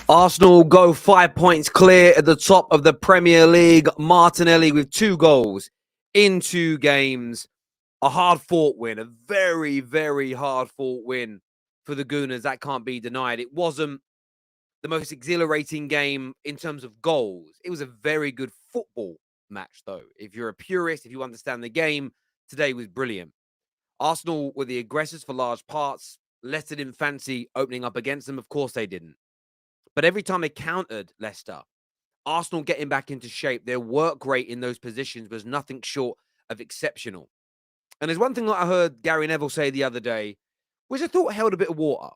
Arsenal go 5 points clear at the top of the Premier League. Martinelli with 2 goals in 2 games. A hard-fought win, a very, very hard-fought win for the Gooners. That can't be denied. It wasn't the most exhilarating game in terms of goals. It was a very good football match, though. If you're a purist, if you understand the game, today was brilliant. Arsenal were the aggressors for large parts. Leicester didn't fancy opening up against them. Of course they didn't. But every time they countered Leicester, Arsenal getting back into shape, their work rate in those positions was nothing short of exceptional. And there's one thing that I heard Gary Neville say the other day, which I thought held a bit of water.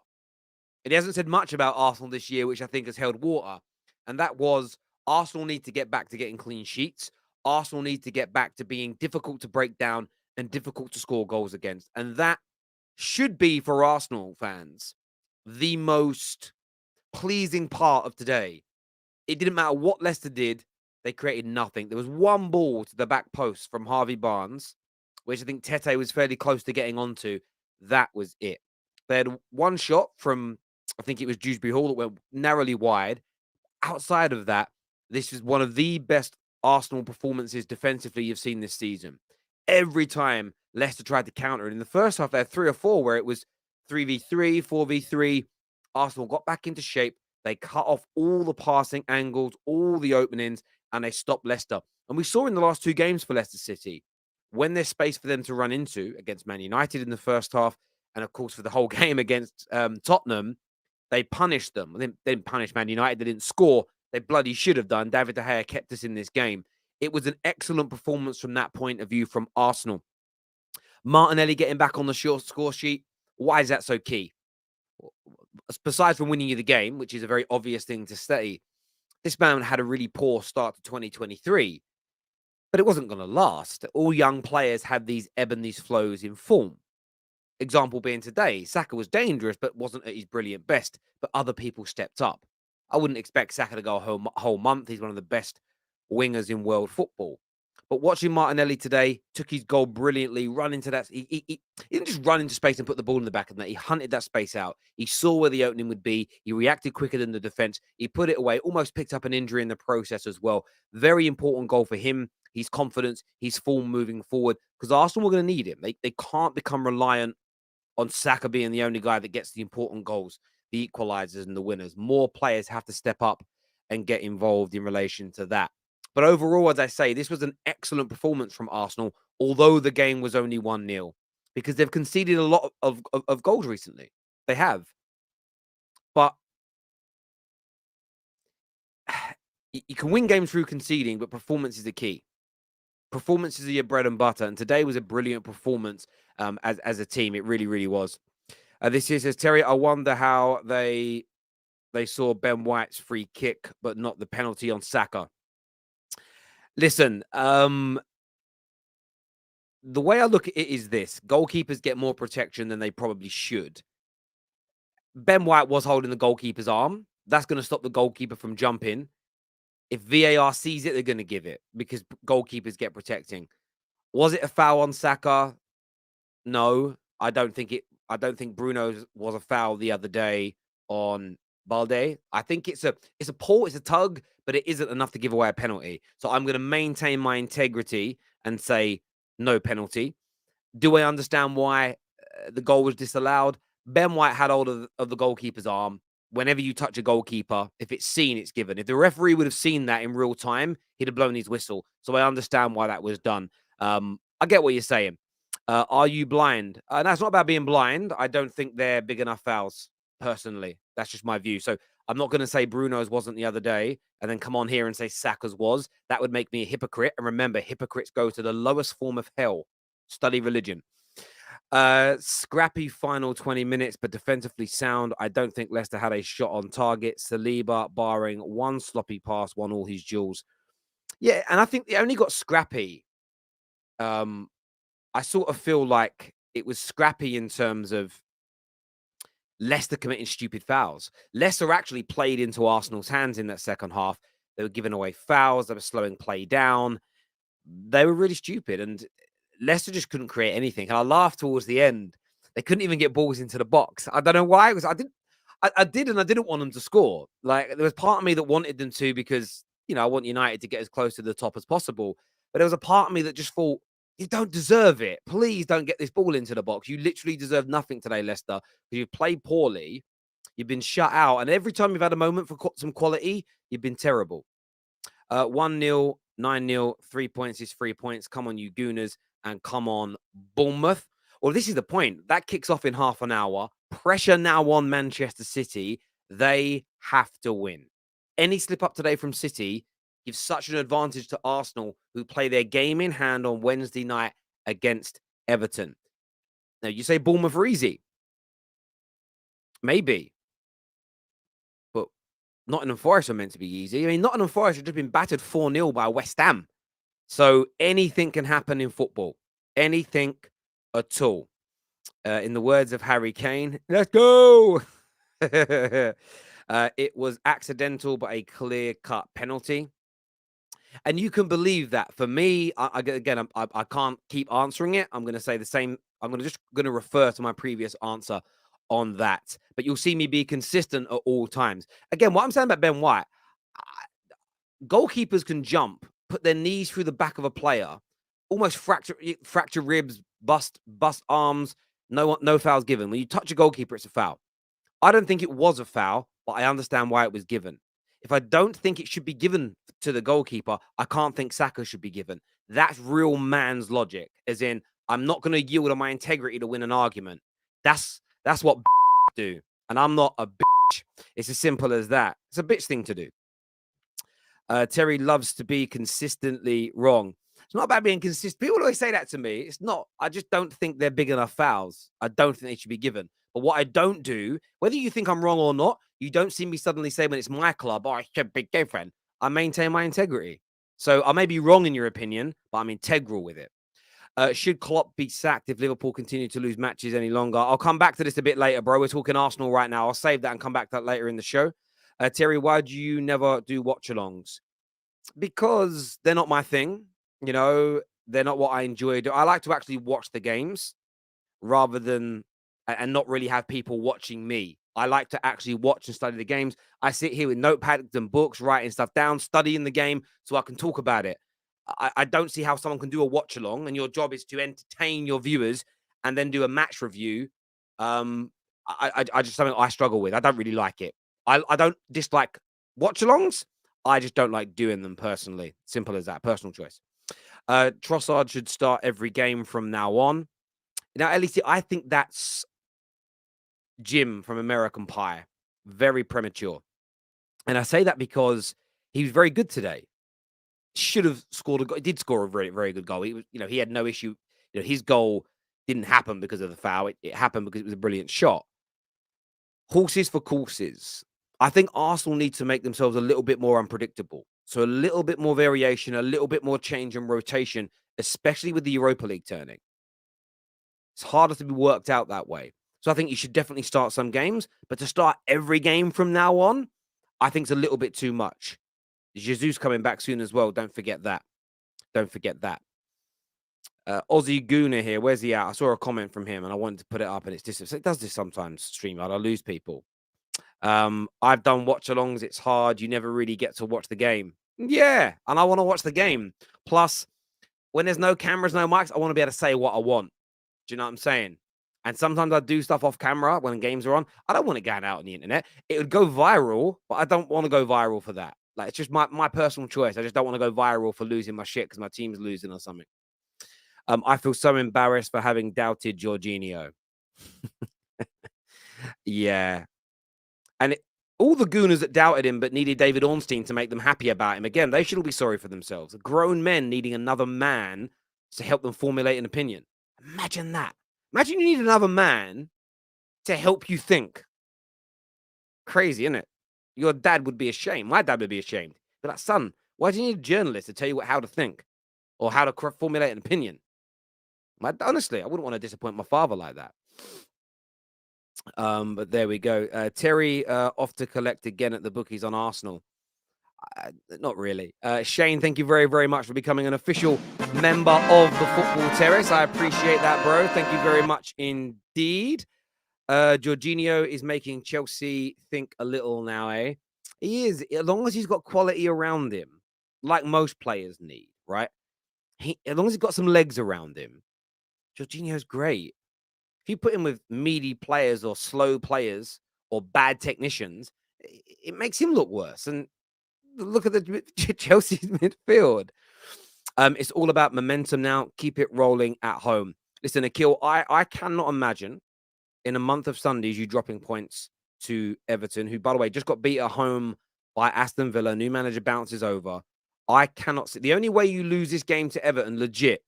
And he hasn't said much about Arsenal this year, which I think has held water. And that was Arsenal need to get back to getting clean sheets. Arsenal need to get back to being difficult to break down and difficult to score goals against. And that should be, for Arsenal fans, the most pleasing part of today. It didn't matter what Leicester did, they created nothing. There was one ball to the back post from Harvey Barnes, which I think Tete was fairly close to getting onto. That was it. They had one shot from, I think it was Dewsbury Hall, that went narrowly wide. Outside of that, this is one of the best Arsenal performances defensively you've seen this season. Every time Leicester tried to counter it. In the first half, they had 3 or 4 where it was 3v3, 4v3. Arsenal got back into shape. They cut off all the passing angles, all the openings, and they stopped Leicester. And we saw in the last 2 games for Leicester City, when there's space for them to run into against Man United in the first half, and of course for the whole game against Tottenham, they punished them. They didn't punish Man United. They didn't score. They bloody should have done. David De Gea kept us in this game. It was an excellent performance from that point of view from Arsenal. Martinelli getting back on the short score sheet. Why is that so key? Besides from winning you the game, which is a very obvious thing to say, this man had a really poor start to 2023, but it wasn't going to last. All young players have these ebb and these flows in form. Example being today, Saka was dangerous, but wasn't at his brilliant best, but other people stepped up. I wouldn't expect Saka to go a whole month. He's one of the best wingers in world football. But watching Martinelli today, took his goal brilliantly, run into that. He didn't just run into space and put the ball in the back of the net. He hunted that space out. He saw where the opening would be. He reacted quicker than the defense. He put it away, almost picked up an injury in the process as well. Very important goal for him, his confidence, his form moving forward, because Arsenal were going to need him. They can't become reliant on Saka being the only guy that gets the important goals, the equalizers and the winners. More players have to step up and get involved in relation to that. But overall, as I say, this was an excellent performance from Arsenal, although the game was only 1-0, because they've conceded a lot of goals recently. They have. But you can win games through conceding, but performance is the key. Performances are your bread and butter, and today was a brilliant performance as a team. It really, really was. This here says, Terry, I wonder how they saw Ben White's free kick, but not the penalty on Saka. Listen, the way I look at it is this. Goalkeepers get more protection than they probably should. Ben White was holding the goalkeeper's arm. That's going to stop the goalkeeper from jumping. If VAR sees it, they're going to give it because goalkeepers get protecting. Was it a foul on Saka? No, I don't think it. I don't think Bruno's was a foul the other day on Balde. I think it's a pull, it's a tug, but it isn't enough to give away a penalty. So I'm going to maintain my integrity and say no penalty. Do I understand why the goal was disallowed? Ben White had hold of the goalkeeper's arm. Whenever you touch a goalkeeper, if it's seen, it's given. If the referee would have seen that in real time, he'd have blown his whistle. So I understand why that was done. I get what you're saying. Are you blind? That's not about being blind. I don't think they're big enough fouls, personally. That's just my view. So I'm not going to say Bruno's wasn't the other day and then come on here and say Saka's was. That would make me a hypocrite. And remember, hypocrites go to the lowest form of hell. Study religion. Scrappy final 20 minutes, but defensively sound. I don't think Leicester had a shot on target. Saliba, barring one sloppy pass, won all his duels. Yeah, and I think they only got scrappy. I sort of feel like it was scrappy in terms of Leicester committing stupid fouls. Leicester actually played into Arsenal's hands in that second half. They were giving away fouls. They were slowing play down. They were really stupid, and Leicester just couldn't create anything. And I laughed towards the end. They couldn't even get balls into the box. I don't know why. I did, and I didn't want them to score. Like, there was part of me that wanted them to because, I want United to get as close to the top as possible. But there was a part of me that just thought, you don't deserve it. Please don't get this ball into the box. You literally deserve nothing today, Leicester, because you've played poorly. You've been shut out. And every time you've had a moment for some quality, you've been terrible. 1-0, 9-0, 3 points is 3 points. Come on, you Gooners, and come on, Bournemouth. Well, this is the point. That kicks off in half an hour. Pressure now on Manchester City. They have to win. Any slip up today from City gives such an advantage to Arsenal, who play their game in hand on Wednesday night against Everton. Now, you say Bournemouth are easy. Maybe. But Nottingham Forest are meant to be easy. I mean, Nottingham Forest have just been battered 4-0 by West Ham. So anything can happen in football. Anything at all. In the words of Harry Kane, let's go. It was accidental, but a clear-cut penalty. And you can believe that. For me, I can't keep answering it. I'm going to say the same. I'm going to refer to my previous answer on that. But you'll see me be consistent at all times. Again, what I'm saying about Ben White, goalkeepers can jump, put their knees through the back of a player, almost fracture ribs, bust arms. No fouls given. When you touch a goalkeeper, it's a foul. I don't think it was a foul, but I understand why it was given. If I don't think it should be given to the goalkeeper, I can't think Saka should be given. That's real man's logic, as in, I'm not going to yield on my integrity to win an argument. That's what do. And I'm not a bitch. It's as simple as that. It's a bitch thing to do. Terry loves to be consistently wrong. It's not about being consistent. People always say that to me. It's not. I just don't think they're big enough fouls. I don't think they should be given. But what I don't do, whether you think I'm wrong or not, you don't see me suddenly say when it's my club, oh, I should be different. I maintain my integrity. So I may be wrong in your opinion, but I'm integral with it. Should Klopp be sacked if Liverpool continue to lose matches any longer? I'll come back to this a bit later, bro. We're talking Arsenal right now. I'll save that and come back to that later in the show. Terry, why do you never do watch-alongs? Because they're not my thing. They're not what I enjoy. I like to actually watch the games rather than and not really have people watching me. I like to actually watch and study the games. I sit here with notepads and books, writing stuff down, studying the game so I can talk about it. I don't see how someone can do a watch along and your job is to entertain your viewers and then do a match review. I just something I struggle with. I don't really like it. I don't dislike watch alongs. I just don't like doing them personally. Simple as that. Personal choice. Trossard should start every game from now on. Now, at least I think that's Jim from American Pie. Very premature. And I say that because he was very good today. Should have scored a goal. He did score a very, very good goal. He was, he had no issue. His goal didn't happen because of the foul. It happened because it was a brilliant shot. Horses for courses. I think Arsenal need to make themselves a little bit more unpredictable. So a little bit more variation, a little bit more change and rotation, especially with the Europa League turning. It's harder to be worked out that way. So I think you should definitely start some games, but to start every game from now on, I think it's a little bit too much. Jesus coming back soon as well. Don't forget that. Don't forget that. Aussie Gooner here. Where's he at? I saw a comment from him and I wanted to put it up and it's just, it does this sometimes, StreamYard. I lose people. I've done watch-alongs. It's hard. You never really get to watch the game. Yeah, and I want to watch the game. Plus, when there's no cameras, no mics, I want to be able to say what I want. Do you know what I'm saying? And sometimes I do stuff off camera when games are on. I don't want it going out on the internet. It would go viral, but I don't want to go viral for that. Like, it's just my personal choice. I just don't want to go viral for losing my shit because my team's losing or something. I feel so embarrassed for having doubted Jorginho. Yeah. And all the gooners that doubted him but needed David Ornstein to make them happy about him, again, they should all be sorry for themselves. Grown men needing another man to help them formulate an opinion. Imagine that. Imagine you need another man to help you think. Crazy, isn't it? Your dad would be ashamed. My dad would be ashamed. But like, son, why do you need a journalist to tell you how to think or how to formulate an opinion? Honestly, I wouldn't want to disappoint my father like that. But there we go. Terry off to collect again at the bookies on Arsenal. Not really. Shane, thank you very, very much for becoming an official member of the Football Terrace. I appreciate that, bro. Thank you very much indeed. Jorginho is making Chelsea think a little now, eh? He is, as long as he's got quality around him, like most players need, right? As long as he's got some legs around him, Jorginho's great. If you put him with meaty players or slow players or bad technicians, it makes him look worse. And look at the Chelsea's midfield. It's all about momentum now. Keep it rolling at home. Listen, Akil, I cannot imagine in a month of Sundays you dropping points to Everton, who, by the way, just got beat at home by Aston Villa. New manager bounces over. I cannot see. The only way you lose this game to Everton, legit,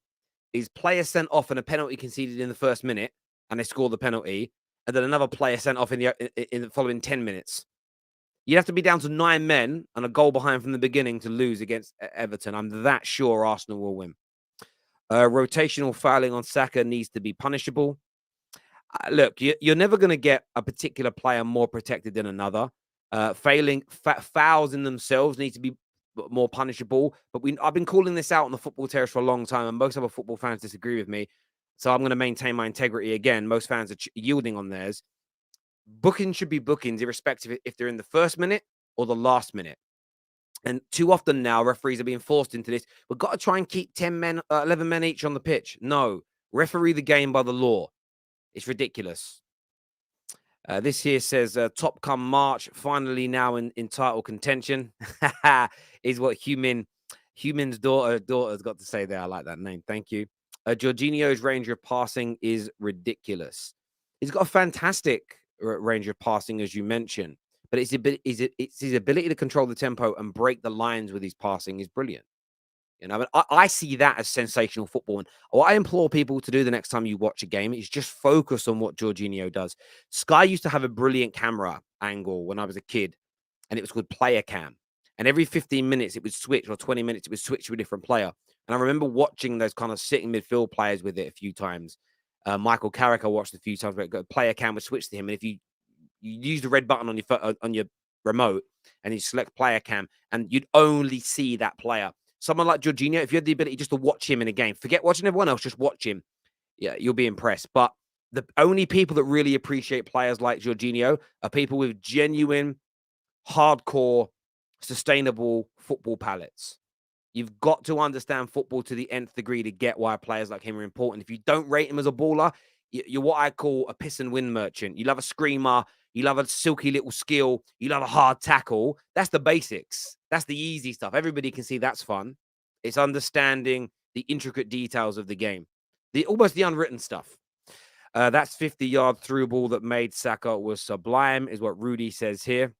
is player sent off and a penalty conceded in the first minute, and they score the penalty, and then another player sent off in the following 10 minutes. You'd have to be down to 9 men and a goal behind from the beginning to lose against Everton. I'm that sure Arsenal will win. Rotational fouling on Saka needs to be punishable. Look, you're never going to get a particular player more protected than another. Fouls in themselves need to be more punishable. But I've been calling this out on the football terrace for a long time, and most other football fans disagree with me. So I'm going to maintain my integrity again. Most fans are yielding on theirs. Bookings should be bookings, irrespective if they're in the first minute or the last minute. And too often now, referees are being forced into this. We've got to try and keep 10 men, 11 men each on the pitch. No, referee the game by the law. It's ridiculous. This here says top come March, finally now in title contention. Is what Human's daughter's got to say there. I like that name. Thank you. Jorginho's range of passing is ridiculous. He's got a fantastic range of passing, as you mentioned, but it's his ability to control the tempo and break the lines with his passing is brilliant. You know, but I see that as sensational football. And what I implore people to do the next time you watch a game is just focus on what Jorginho does. Sky used to have a brilliant camera angle when I was a kid, and it was called player cam. And every 15 minutes it would switch, or 20 minutes it would switch to a different player. And I remember watching those kind of sitting midfield players with it a few times. Michael Carrick I watched a few times where player cam would switch to him. And if you use the red button on your remote and you select player cam, and you'd only see that player. Someone like Jorginho, if you had the ability just to watch him in a game, forget watching everyone else, just watch him. Yeah, you'll be impressed. But the only people that really appreciate players like Jorginho are people with genuine, hardcore, sustainable football palates. You've got to understand football to the nth degree to get why players like him are important. If you don't rate him as a baller, you're what I call a piss and win merchant. You love a screamer. You love a silky little skill. You love a hard tackle. That's the basics. That's the easy stuff. Everybody can see that's fun. It's understanding the intricate details of the game, almost the unwritten stuff. That's 50-yard through ball that made Saka was sublime, is what Rudy says here.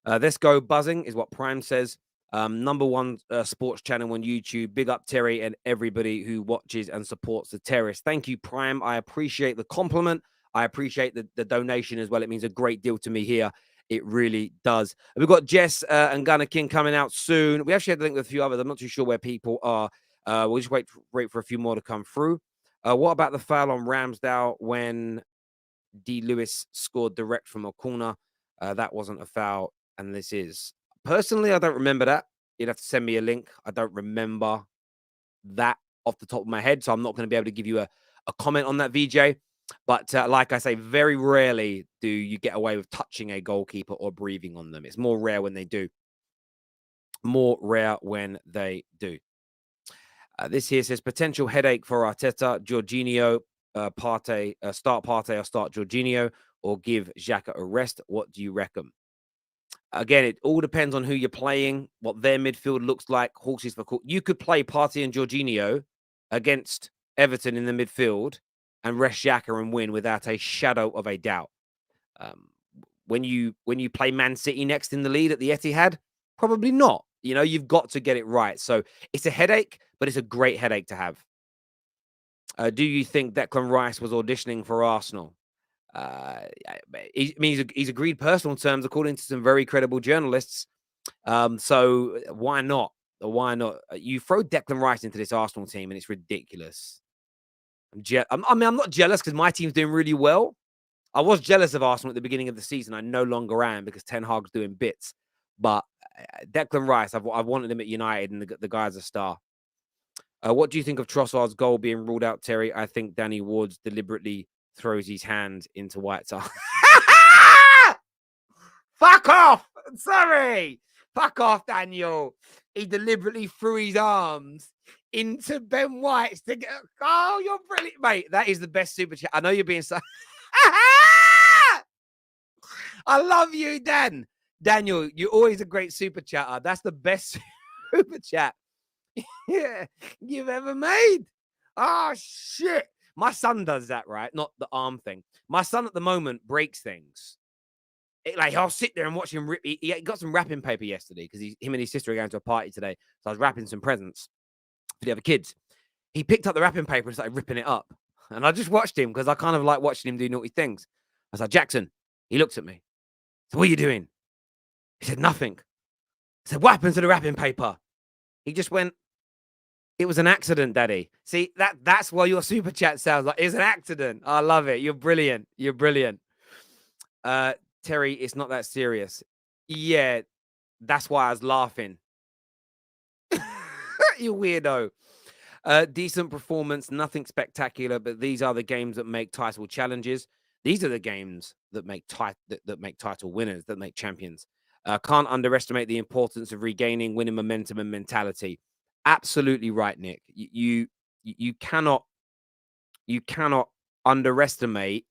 Let's go buzzing, is what Prime says. Number one sports channel on YouTube. Big up Terry and everybody who watches and supports the Terrace. Thank you, Prime. I appreciate the compliment. I appreciate the donation as well. It means a great deal to me here. It really does. We've got Jess and Gunnar King coming out soon. We actually had to link with a few others. I'm not too sure where people are. We'll just wait for a few more to come through. What about the foul on Ramsdale when D. Lewis scored direct from a corner? That wasn't a foul, and this is. Personally, I don't remember that. You'd have to send me a link. I don't remember that off the top of my head, so I'm not going to be able to give you a comment on that, VJ. But like I say, very rarely do you get away with touching a goalkeeper or breathing on them. It's more rare when they do. More rare when they do. This here says potential headache for Arteta, Jorginho, start Partey or start Jorginho, or give Xhaka a rest. What do you reckon? Again, it all depends on who you're playing, what their midfield looks like, horses for course. You could play Partey and Jorginho against Everton in the midfield and rest Xhaka and win without a shadow of a doubt. When you play Man City next in the lead at the Etihad, probably not. You know, you've got to get it right. So it's a headache, but it's a great headache to have. Do you think Declan Rice was auditioning for Arsenal? He's agreed personal terms according to some very credible journalists. So why not? Why not? You throw Declan Rice into this Arsenal team and it's ridiculous. I'm not jealous because my team's doing really well. I was jealous of Arsenal at the beginning of the season. I no longer am because Ten Hag's doing bits. But Declan Rice, I've wanted him at United, and the guy's a star. What do you think of Trossard's goal being ruled out, Terry? I think Danny Ward's deliberately throws his hand into White's arm. Fuck off! Sorry! Fuck off, Daniel. He deliberately threw his arms into Ben White's to get. Oh, you're brilliant, mate. That is the best super chat. I know you're being so. I love you, Dan. Daniel, you're always a great super chatter. That's the best super chat you've ever made. Oh, shit. My son does that, right? Not the arm thing. My son at the moment breaks things. I'll sit there and watch him rip. He got some wrapping paper yesterday because him and his sister are going to a party today. So I was wrapping some presents for the other kids. He picked up the wrapping paper and started ripping it up. And I just watched him because I kind of like watching him do naughty things. I was like, Jackson. He looked at me. So what are you doing? He said, nothing. I said, what happened to the wrapping paper? He just went, it was an accident, Daddy. See, that's why your super chat sounds like it's an accident. I love it. You're brilliant. You're brilliant. Terry, it's not that serious. Yeah, that's why I was laughing. You weirdo. Decent performance, nothing spectacular, but these are the games that make title challenges. These are the games that make title winners, that make champions. Can't underestimate the importance of regaining winning momentum and mentality. Absolutely right, Nick. You cannot underestimate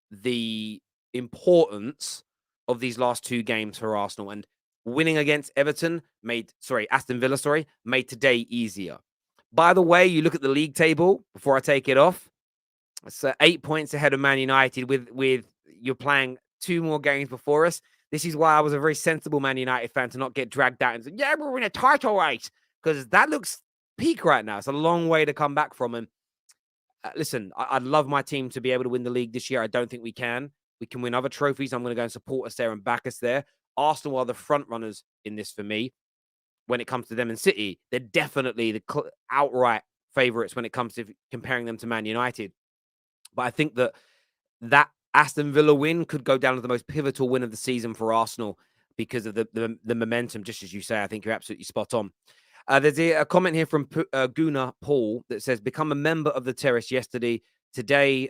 the importance of these last two games for Arsenal, and winning against Aston Villa, made today easier. By the way, you look at the league table before I take it off. It's 8 points ahead of Man United with you're playing 2 more games before us. This is why I was a very sensible Man United fan to not get dragged out and say, yeah, we're in a title race, because that looks peak right now. It's a long way to come back from. And listen, I'd love my team to be able to win the league this year. I don't think we can. We can win other trophies. I'm going to go and support us there and back us there. Arsenal are the front runners in this for me. When it comes to them and City, they're definitely the outright favourites when it comes to comparing them to Man United. But I think that Aston Villa win could go down as the most pivotal win of the season for Arsenal because of the momentum, just as you say. I think you're absolutely spot on. There's a comment here from Guna Paul that says, become a member of the Terrace yesterday. Today,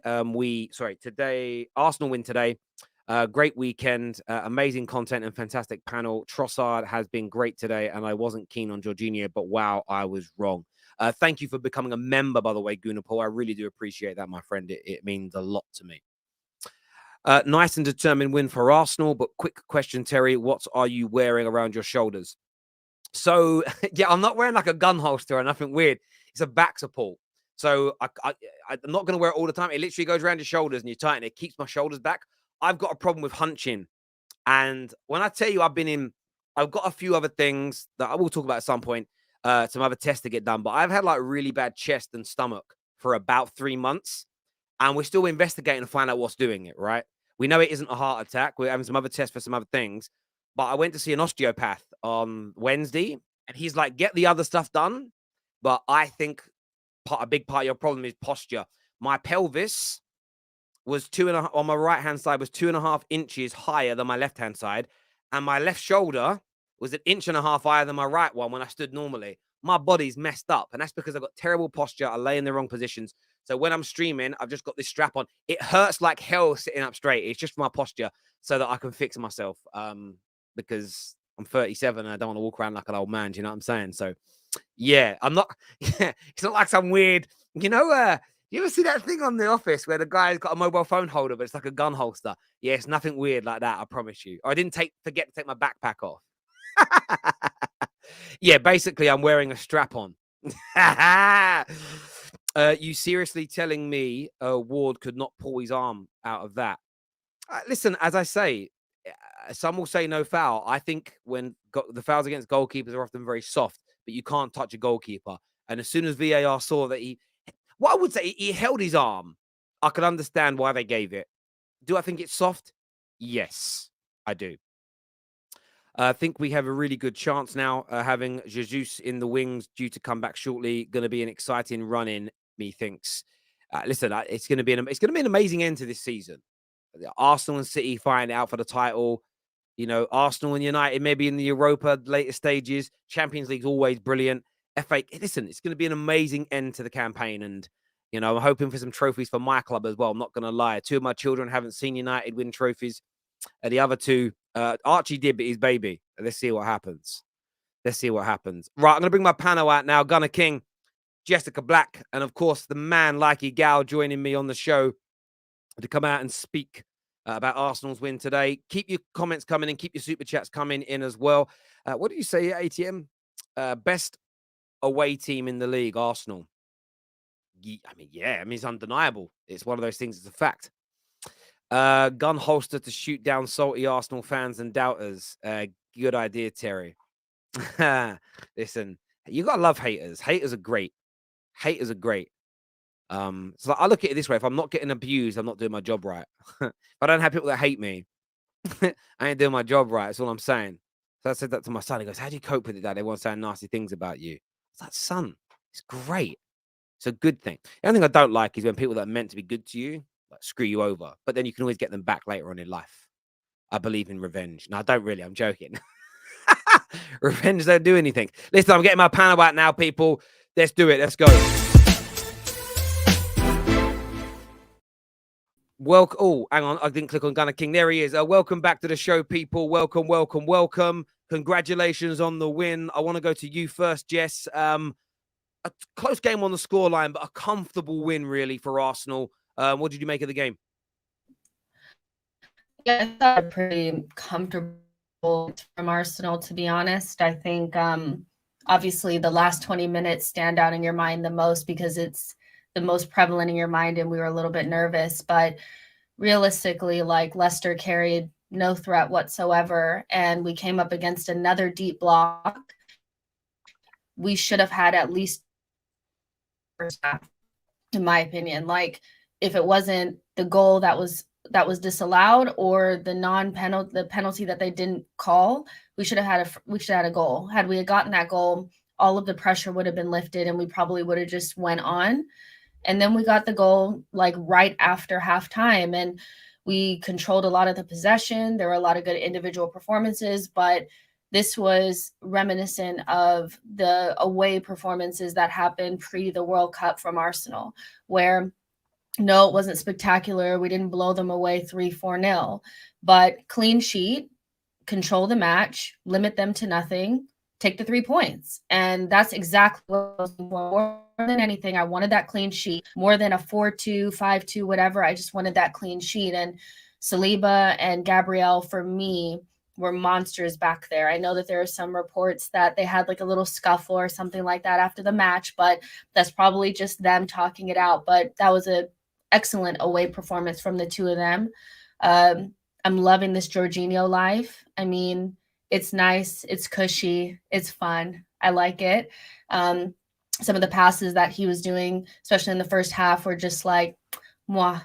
Arsenal win today. Great weekend, amazing content and fantastic panel. Trossard has been great today, and I wasn't keen on Jorginho, but wow, I was wrong. Thank you for becoming a member, by the way, Gunapol. I really do appreciate that, my friend. It means a lot to me. Nice and determined win for Arsenal, but quick question, Terry. What are you wearing around your shoulders? So, yeah, I'm not wearing like a gun holster or nothing weird. It's a back support. So I'm not going to wear it all the time. It literally goes around your shoulders and you tighten it. It keeps my shoulders back. I've got a problem with hunching. And when I tell you I've got a few other things that I will talk about at some point, some other tests to get done. But I've had like really bad chest and stomach for about 3 months. And we're still investigating to find out what's doing it, right? We know it isn't a heart attack. We're having some other tests for some other things. But I went to see an osteopath on Wednesday, and he's like, get the other stuff done. But I think a big part of your problem is posture. My pelvis was 2.5 on my right-hand side was 2.5 inches higher than my left-hand side. And my left shoulder was 1.5 inches higher than my right one when I stood normally. My body's messed up. And that's because I've got terrible posture. I lay in the wrong positions. So when I'm streaming, I've just got this strap on. It hurts like hell sitting up straight. It's just my posture so that I can fix myself. Because I'm 37 and I don't want to walk around like an old man. Do you know what I'm saying? So, yeah, I'm not. Yeah, it's not like some weird, you ever see that thing on The Office where the guy's got a mobile phone holder, but it's like a gun holster? Yeah, it's nothing weird like that, I promise you. I didn't forget to take my backpack off. Yeah, basically, I'm wearing a strap on. You seriously telling me Ward could not pull his arm out of that? Listen, as I say, some will say no foul. I think when the fouls against goalkeepers are often very soft, but you can't touch a goalkeeper. And as soon as VAR saw that what I would say, he held his arm, I could understand why they gave it. Do I think it's soft? Yes, I do. I think we have a really good chance now, having Jesus in the wings due to come back shortly. Going to be an exciting run-in, methinks. Listen, it's going to be an amazing end to this season. Arsenal and City fighting out for the title. Arsenal and United maybe in the Europa later stages. Champions League's always brilliant. FA, listen, it's going to be an amazing end to the campaign. And, You know, I'm hoping for some trophies for my club as well. I'm not going to lie. 2 of my children haven't seen United win trophies. The other 2, Archie did, but his baby. Let's see what happens. Let's see what happens. Right, I'm going to bring my panel out now. Gunner King, Jessica Black, and of course, the man, Likey Gal, joining me on the show to come out and speak about Arsenal's win today. Keep your comments coming in. Keep your super chats coming in as well. What did you say, ATM? Best away team in the league, Arsenal. Yeah, it's undeniable. It's one of those things. It's a fact. Gun holster to shoot down salty Arsenal fans and doubters. Good idea, Terry. Listen, you gotta love haters. Haters are great. Haters are great. So I look at it this way: if I'm not getting abused, I'm not doing my job right. If I don't have people that hate me, I ain't doing my job right. That's all I'm saying. So I said that to my son. He goes, "How do you cope with it, Dad? Everyone's saying nasty things about you." It's like, son, it's great. It's a good thing. The only thing I don't like is when people that are meant to be good to you like screw you over, but then you can always get them back later on in life. I believe in revenge. No, I don't really. I'm joking. Revenge don't do anything. Listen, I'm getting my panel out now, people. Let's do it. Let's go. Welcome. Oh, hang on. I didn't click on Gunner King. There he is. Welcome back to the show, people. Welcome, welcome, welcome. Congratulations on the win. I want to go to you first, Jess. A close game on the scoreline, but a comfortable win, really, for Arsenal. What did you make of the game? Yeah, I thought a pretty comfortable from Arsenal, to be honest. I think obviously the last 20 minutes stand out in your mind the most because it's the most prevalent in your mind and we were a little bit nervous. But realistically, like Leicester carried no threat whatsoever and we came up against another deep block. We should have had at least first half, in my opinion. Like if it wasn't the goal that was disallowed or the penalty that they didn't call, we should have had a goal. Had we gotten that goal, all of the pressure would have been lifted and we probably would have just went on. And then we got the goal like right after halftime and we controlled a lot of the possession. There were a lot of good individual performances, but this was reminiscent of the away performances that happened pre the World Cup from Arsenal, where no, it wasn't spectacular. We didn't blow them away 3-4-0, but clean sheet, control the match, limit them to nothing, take the 3 points. And that's exactly what I was looking for. More than anything, I wanted that clean sheet more than a 4-2, 5-2, whatever. I just wanted that clean sheet. And Saliba and Gabriel, for me, were monsters back there. I know that there are some reports that they had like a little scuffle or something like that after the match, but that's probably just them talking it out. But that was an excellent away performance from the two of them. I'm loving this Jorginho life. I mean, it's nice, it's cushy, it's fun. I like it. Some of the passes that he was doing, especially in the first half, were just like, mwah,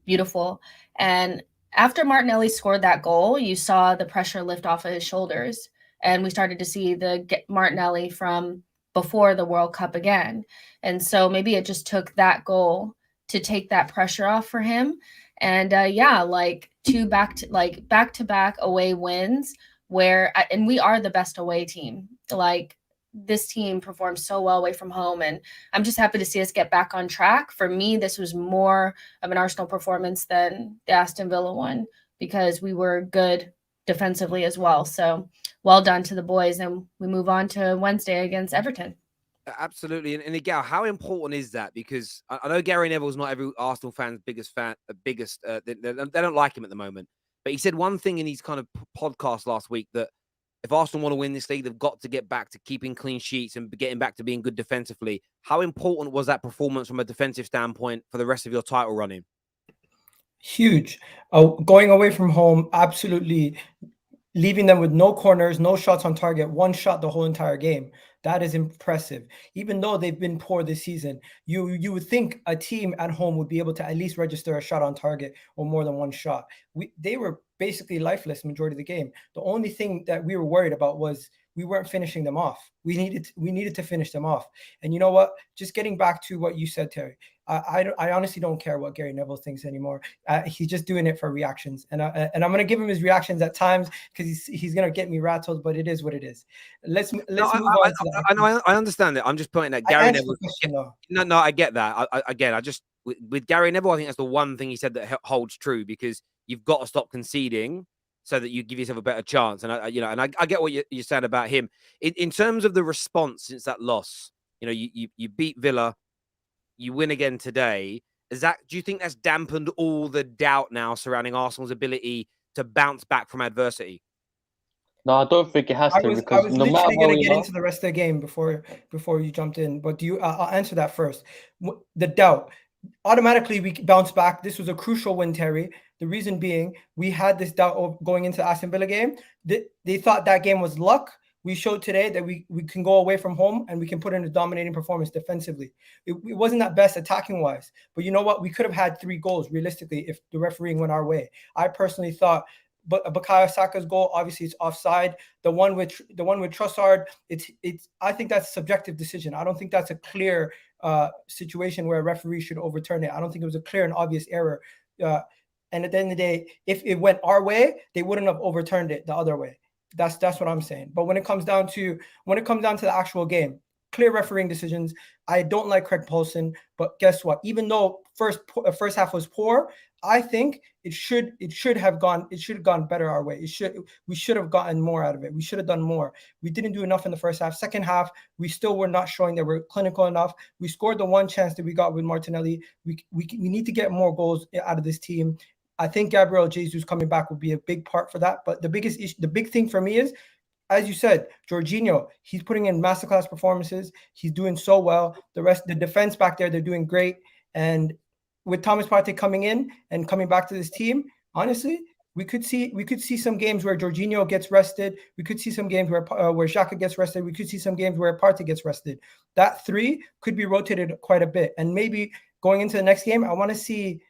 beautiful. And after Martinelli scored that goal, you saw the pressure lift off of his shoulders. And we started to see the Martinelli from before the World Cup again. And so maybe it just took that goal to take that pressure off for him. And like back-to-back away wins and we are the best away team. Like this team performs so well away from home and I'm just happy to see us get back on track. For me, this was more of an Arsenal performance than the Aston Villa one because we were good defensively as well. So well done to the boys and we move on to Wednesday against Everton. Absolutely. And again, how important is that? Because I know Gary Neville's not every Arsenal fan's biggest fan, they don't like him at the moment. But he said one thing in his kind of podcast last week that if Arsenal want to win this league, they've got to get back to keeping clean sheets and getting back to being good defensively. How important was that performance from a defensive standpoint for the rest of your title running? Huge. Going away from home, absolutely leaving them with no corners, no shots on target, one shot the whole entire game. That is impressive. Even though they've been poor this season, you would think a team at home would be able to at least register a shot on target or more than one shot. They were basically lifeless majority of the game. The only thing that we were worried about was we weren't finishing them off. We needed to finish them off. And you know what? Just getting back to what you said, Terry, I honestly don't care what Gary Neville thinks anymore. He's just doing it for reactions, and I'm gonna give him his reactions at times because he's gonna get me rattled. But it is what it is. Let's move on to that. I understand it. I'm just pointing at Gary Neville. No, I get that. I just with Gary Neville, I think that's the one thing he said that holds true, because you've got to stop conceding so that you give yourself a better chance. And I get what you're saying about him in terms of the response since that loss. You know, you beat Villa, you win again today. Do you think that's dampened all the doubt now surrounding Arsenal's ability to bounce back from adversity? No, I don't think it has to, because I was no matter literally where going to we get are, into the rest of the game before you jumped in. But I'll answer that first. The doubt. Automatically, we bounce back. This was a crucial win, Terry. The reason being, we had this doubt of going into the Aston Villa game. They thought that game was luck. We showed today that we can go away from home and we can put in a dominating performance defensively. It wasn't that best attacking-wise. But you know what? We could have had 3 goals, realistically, if the refereeing went our way. I personally thought, but Bukayo Saka's goal, obviously it's offside. The one with Trossard, I think that's a subjective decision. I don't think that's a clear situation where a referee should overturn it. I don't think it was a clear and obvious error. And at the end of the day, if it went our way, they wouldn't have overturned it the other way. That's what I'm saying. But when it comes down to the actual game, clear refereeing decisions. I don't like Craig Paulson, but guess what? Even though first half was poor, I think it should have gone better our way. We should have gotten more out of it. We should have done more. We didn't do enough in the first half. Second half, we still were not showing that we're clinical enough. We scored the one chance that we got with Martinelli. We need to get more goals out of this team. I think Gabriel Jesus coming back will be a big part for that. But the big thing for me is, as you said, Jorginho, he's putting in masterclass performances. He's doing so well. The defense back there, they're doing great. And with Thomas Partey coming in and coming back to this team, honestly, we could see some games where Jorginho gets rested. We could see some games where Xhaka gets rested. We could see some games where Partey gets rested. That 3 could be rotated quite a bit. And maybe going into the next game, I want to see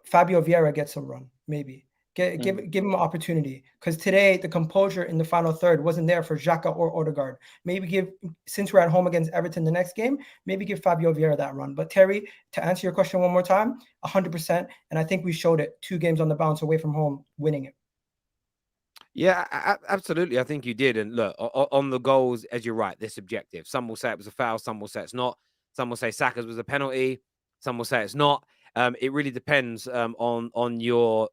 Fabio Vieira get some run, maybe. Give him an opportunity, because today the composure in the final third wasn't there for Xhaka or Odegaard. Maybe since we're at home against Everton the next game, maybe give Fabio Vieira that run. But Terry, to answer your question one more time, 100%, and I think we showed it. 2 games on the bounce away from home, winning it. Yeah, absolutely. I think you did. And look, on the goals, as you're right, they're subjective. Some will say it was a foul, some will say it's not. Some will say Saka's was a penalty, some will say it's not. It really depends on your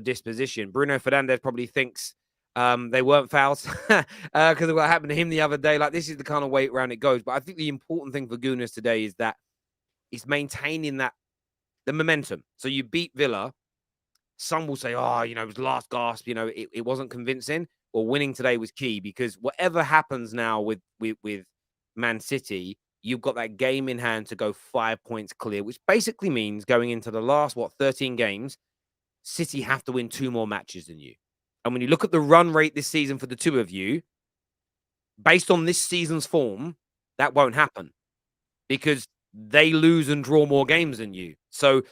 disposition. Bruno Fernandes probably thinks they weren't fouls because of what happened to him the other day. Like, this is the kind of way around it goes. But I think the important thing for Gunners today is that he's maintaining the momentum. So you beat Villa. Some will say, oh, it was last gasp. It wasn't convincing. Well, winning today was key, because whatever happens now with Man City, you've got that game in hand to go 5 points clear, which basically means going into the last, 13 games, City have to win 2 more matches than you. And when you look at the run rate this season for the 2 of you, based on this season's form, that won't happen, because they lose and draw more games than you. So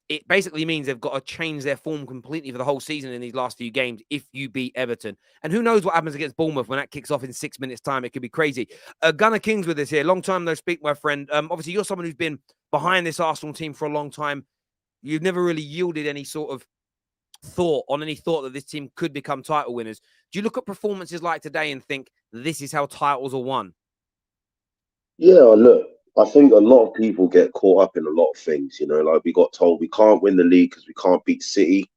it basically means they've got to change their form completely for the whole season in these last few games if you beat Everton. And who knows what happens against Bournemouth when that kicks off in 6 minutes' time. It could be crazy. Gunnar King's with us here. Long time no speak, my friend. Obviously, you're someone who's been behind this Arsenal team for a long time. You've never really yielded any sort of thought that this team could become title winners. Do you look at performances like today and think this is how titles are won? Yeah, look, I think a lot of people get caught up in a lot of things, like we got told we can't win the league because we can't beat City.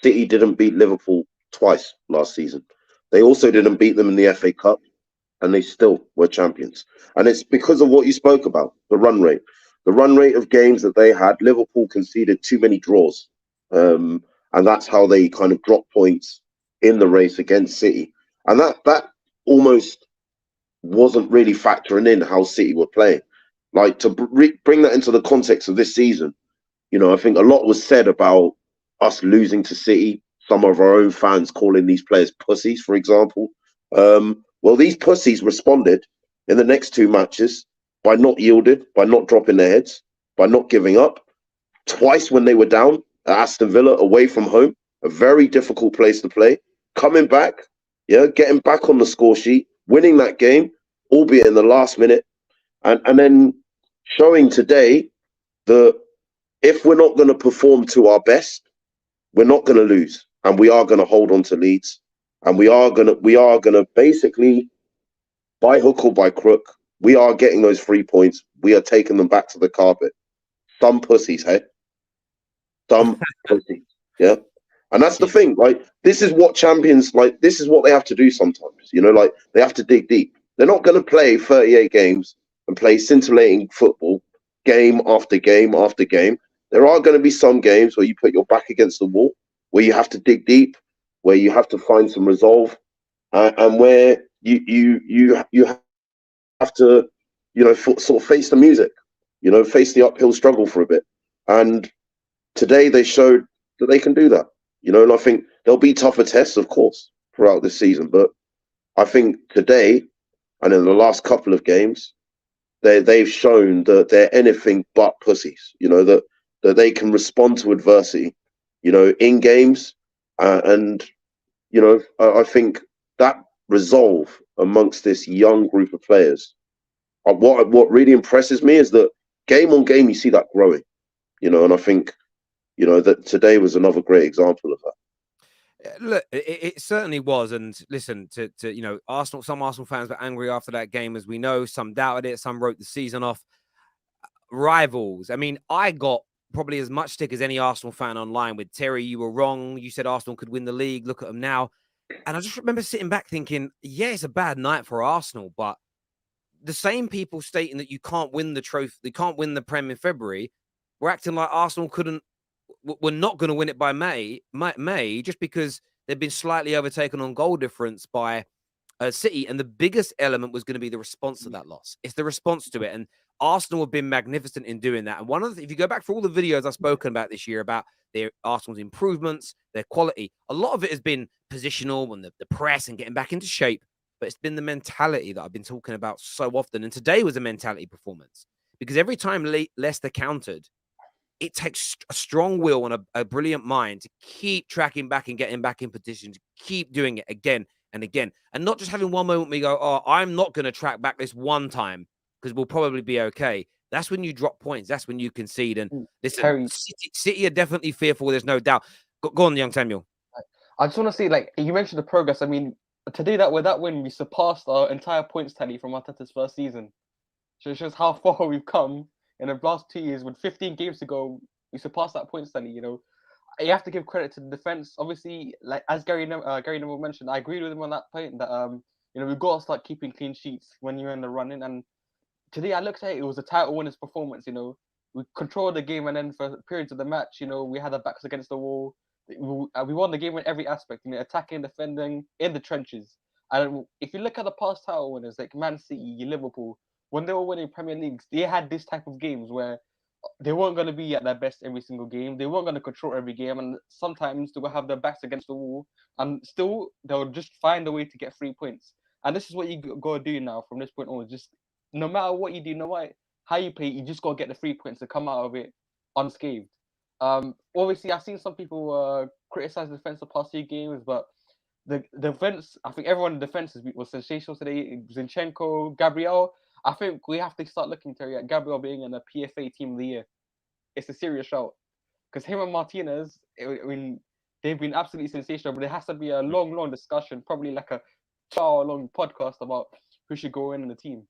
City didn't beat Liverpool twice last season. They also didn't beat them in the FA Cup, and they still were champions. And it's because of what you spoke about, the run rate. The run rate of games that they had, Liverpool conceded too many draws. And that's how they kind of dropped points in the race against City. And that almost wasn't really factoring in how City were playing. Like, to bring that into the context of this season, I think a lot was said about us losing to City. Some of our own fans calling these players pussies, for example. Well, these pussies responded in the next 2 matches by not yielding, by not dropping their heads, by not giving up. Twice when they were down at Aston Villa, away from home, a very difficult place to play. Coming back Yeah, getting back on the score sheet, winning that game, albeit in the last minute, and then showing today that if we're not going to perform to our best, we're not going to lose, and we are going to hold on to leads, and we are gonna basically, by hook or by crook, we are getting those 3 points. We are taking them back to the carpet. Some pussies, hey? Some pussies, yeah? And that's the thing, like, this is what champions, like, this is what they have to do sometimes, you know, like, they have to dig deep. They're not going to play 38 games and play scintillating football game after game after game. There are going to be some games where you put your back against the wall, where you have to dig deep, where you have to find some resolve, and where you have to, you know, sort of face the music, you know, face the uphill struggle for a bit. And today they showed that they can do that, you know, and I think there'll be tougher tests, of course, throughout this season. But I think today and in the last couple of games, they've shown that they're anything but pussies, you know, that they can respond to adversity, you know, in games. And, you know, I think that resolve amongst this young group of players, what really impresses me is that game on game, you see that growing, you know, and I think, you know, that today was another great example of that. Look, it certainly was. And listen, to you know, some Arsenal fans were angry after that game, as we know. Some doubted it. Some wrote the season off. Rivals. I mean, I got probably as much stick as any Arsenal fan online with Terry. You were wrong. You said Arsenal could win the league. Look at them now. And I just remember sitting back thinking, yeah, it's a bad night for Arsenal, but the same people stating that you can't win the trophy, they can't win the Prem in February, were acting like Arsenal we're not going to win it by May, just because they've been slightly overtaken on goal difference by City. And the biggest element was going to be the response to that loss. It's the response to it. And Arsenal have been magnificent in doing that. And one of the, if you go back for all the videos I've spoken about this year about their Arsenal's improvements, their quality, a lot of it has been positional and the press and getting back into shape. But it's been the mentality that I've been talking about so often. And today was a mentality performance, because every time Leicester countered, it takes a strong will and a brilliant mind to keep tracking back and getting back in position, to keep doing it again and again, and not just having one moment where you go, oh, I'm not going to track back this one time because we'll probably be okay. That's when you drop points. That's when you concede. And listen, City are definitely fearful. There's no doubt. Go on, young Samuel. I just want to say, like, you mentioned the progress. I mean, today with that win, we surpassed our entire points tally from Arteta's first season. So it shows how far we've come in the last 2 years. With 15 games to go, we surpassed that points tally. You know, you have to give credit to the defense. Obviously, like as Gary Neville mentioned, I agreed with him on that point that you know, we've got to start keeping clean sheets when you're in the running. And today I looked at it was a title winner's performance. You know, we controlled the game, and then for periods of the match, you know, we had our backs against the wall. We won the game in every aspect, you know, attacking, defending, in the trenches. And if you look at the past title winners like Man City, Liverpool, when they were winning Premier Leagues, they had this type of games where they weren't going to be at their best every single game. They weren't going to control every game, and sometimes they will have their backs against the wall, and still they'll just find a way to get 3 points. And this is what you got to do now from this point on. Just no matter what you do, no matter how you play, you just got to get the 3 points to come out of it unscathed. Obviously, I've seen some people criticize the defense the past few games, but the defense, I think everyone in the defense was sensational today. Zinchenko, Gabriel. I think we have to start looking at Gabriel being in the PFA Team of the Year. It's a serious shout, because him and Martinez, I mean, they've been absolutely sensational. But there has to be a long discussion, probably like a 2-hour-long podcast about who should go in the team.